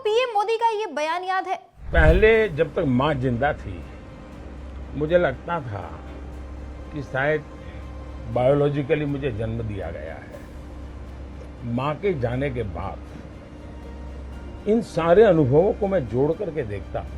PM Modi का ये बयान याद है? पहले जब तक माँ जिंदा थी मुझे लगता था कि शायद बायोलॉजिकली मुझे जन्म दिया गया है। माँ के जाने के बाद इन सारे अनुभवों को मैं जोड़ करके देखता हूं,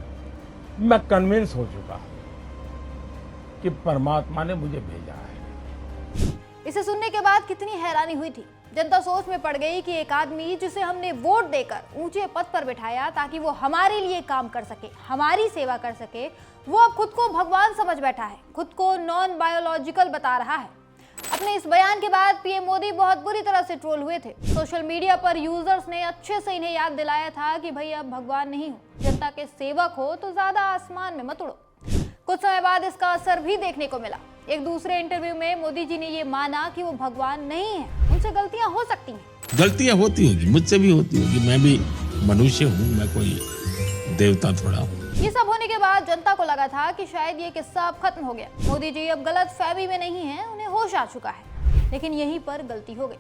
मैं कन्विंस हो चुका हूं कि परमात्मा ने मुझे भेजा है। इसे सुनने के बाद कितनी हैरानी हुई थी। जनता सोच में पड़ गई कि एक आदमी जिसे हमने वोट देकर ऊंचे पद पर बिठाया ताकि वो हमारे लिए काम कर सके, हमारी सेवा कर सके, वो अब खुद को भगवान समझ बैठा है, खुद को नॉन बायोलॉजिकल बता रहा है। अपने इस बयान के बाद पीएम मोदी बहुत बुरी तरह से ट्रोल हुए थे। सोशल मीडिया पर यूजर्स ने अच्छे से इन्हें याद दिलाया था कि भाई अब भगवान नहीं हो, जनता के सेवक हो तो ज्यादा आसमान में मत उड़ो। कुछ समय बाद इसका असर भी देखने को मिला। एक दूसरे इंटरव्यू में मोदी जी ने ये माना कि वो भगवान नहीं है, उनसे गलतियां हो सकती हैं। गलतियां होती होगी, मुझसे भी होती होगी, मैं भी मनुष्य हूँ, मैं कोई देवता थोड़ा हूँ। ये सब होने के बाद जनता को लगा था कि शायद ये किस्सा अब खत्म हो गया, मोदी जी अब गलत फहमी में नहीं है, उन्हें होश आ चुका है। लेकिन यहीं पर गलती हो गई।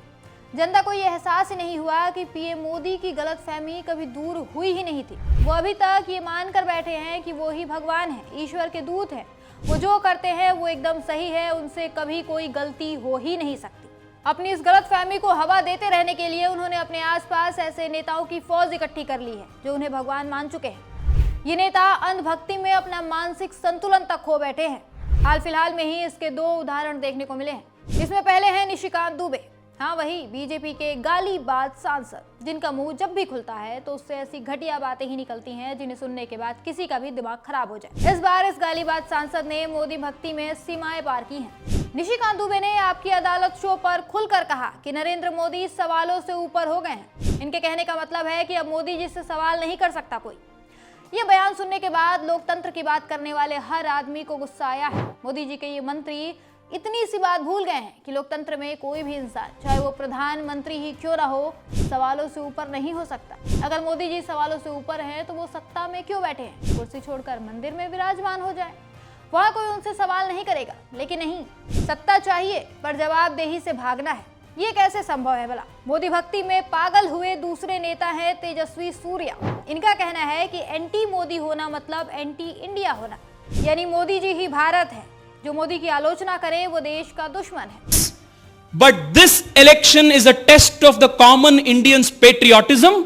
जनता को यह एहसास ही नहीं हुआ कि पीएम मोदी की गलत फहमी कभी दूर हुई ही नहीं थी। वो अभी तक ये मान कर बैठे हैं कि वो ही भगवान है, ईश्वर के दूत हैं, वो जो करते हैं वो एकदम सही है, उनसे कभी कोई गलती हो ही नहीं सकती। अपनी इस गलत फहमी को हवा देते रहने के लिए उन्होंने अपने आसपास ऐसे नेताओं की फौज इकट्ठी कर ली है जो उन्हें भगवान मान चुके हैं। ये नेता अंधभक्ति में अपना मानसिक संतुलन तक खो बैठे हैं। हाल फिलहाल में ही इसके दो उदाहरण देखने को मिले हैं। इसमें पहले हैं निशिकांत दुबे, हाँ वही बीजेपी के गालीबाज सांसद, जिनका मुंह जब भी खुलता है तो उससे ऐसी घटिया बातें ही निकलती हैं जिन्हें सुनने के बाद किसी का भी दिमाग खराब हो जाए। इस बार इस गालीबाज सांसद ने मोदी भक्ति में सीमाएं पार की हैं। निशिकांत दुबे ने आपकी अदालत शो पर खुलकर कहा कि नरेंद्र मोदी सवालों से ऊपर हो गए हैं। इनके कहने का मतलब है कि अब मोदी जी से सवाल नहीं कर सकता कोई। ये बयान सुनने के बाद लोकतंत्र की बात करने वाले हर आदमी को गुस्सा आया है। मोदी जी के ये मंत्री इतनी सी बात भूल गए हैं कि लोकतंत्र में कोई भी इंसान, चाहे वो प्रधानमंत्री ही क्यों ना हो, सवालों से ऊपर नहीं हो सकता। अगर मोदी जी सवालों से ऊपर हैं तो वो सत्ता में क्यों बैठे हैं? कुर्सी छोड़कर मंदिर में विराजमान हो जाए, वहां कोई उनसे सवाल नहीं करेगा। लेकिन नहीं, सत्ता चाहिए पर जवाबदेही से भागना है। ये कैसे संभव है भला? मोदी भक्ति में पागल हुए दूसरे नेता हैं तेजस्वी सूर्या। इनका कहना है कि एंटी मोदी होना मतलब एंटी इंडिया होना, यानी मोदी जी ही भारत है, जो मोदी की आलोचना करे वो देश का दुश्मन है। But this election is a test of the common Indian's patriotism,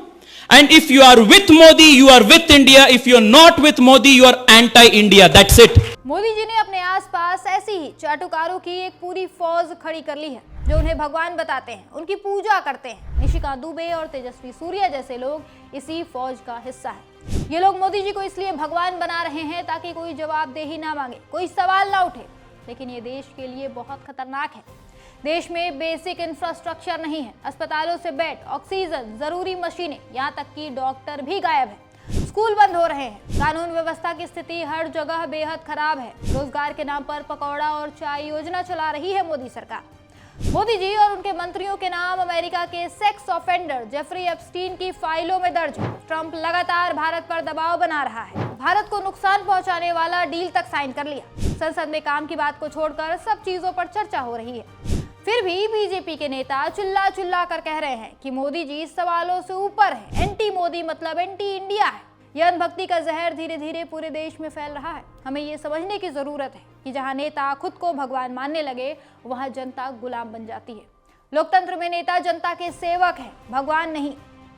and if you are with Modi, you are with India. If you are not with Modi, you are anti-India. That's it. Modi ji ने अपने आसपास ऐसी ही चाटुकारों की एक पूरी फौज खड़ी कर ली है जो उन्हें भगवान बताते हैं, उनकी पूजा करते हैं। निशिकांत दुबे और तेजस्वी सूर्या जैसे लोग इसी फौज का हिस्सा है। ये लोग मोदी जी को इसलिए भगवान बना रहे हैं ताकि कोई जवाबदेही ना मांगे, कोई सवाल ना उठे। लेकिन ये देश के लिए बहुत खतरनाक है। देश में बेसिक इंफ्रास्ट्रक्चर नहीं है, अस्पतालों से बेड, ऑक्सीजन, जरूरी मशीनें, यहाँ तक कि डॉक्टर भी गायब है। स्कूल बंद हो रहे हैं, कानून व्यवस्था की स्थिति हर जगह बेहद खराब है। रोजगार के नाम पर पकौड़ा और चाय योजना चला रही है मोदी सरकार। मोदी जी और उनके मंत्रियों के नाम अमेरिका के सेक्स ऑफेंडर जेफरी एप्स्टीन की फाइलों में दर्ज है। ट्रंप लगातार भारत पर दबाव बना रहा है, भारत को नुकसान पहुंचाने वाला डील तक साइन कर लिया। संसद में काम की बात को छोड़कर सब चीजों पर चर्चा हो रही है। फिर भी बीजेपी के नेता चिल्ला चिल्ला कर कह रहे हैं कि मोदी जी सवालों से ऊपर है, एंटी मोदी मतलब एंटी इंडिया है। यह अंधभक्ति का जहर धीरे धीरे पूरे देश में फैल रहा है। हमें ये समझने की जरूरत है कि जहां नेता खुद को भगवान मानने लगे, वहां जनता गुलाम बन जाती है। लोकतंत्र में नेता जनता के सेवक हैं, भगवान नहीं।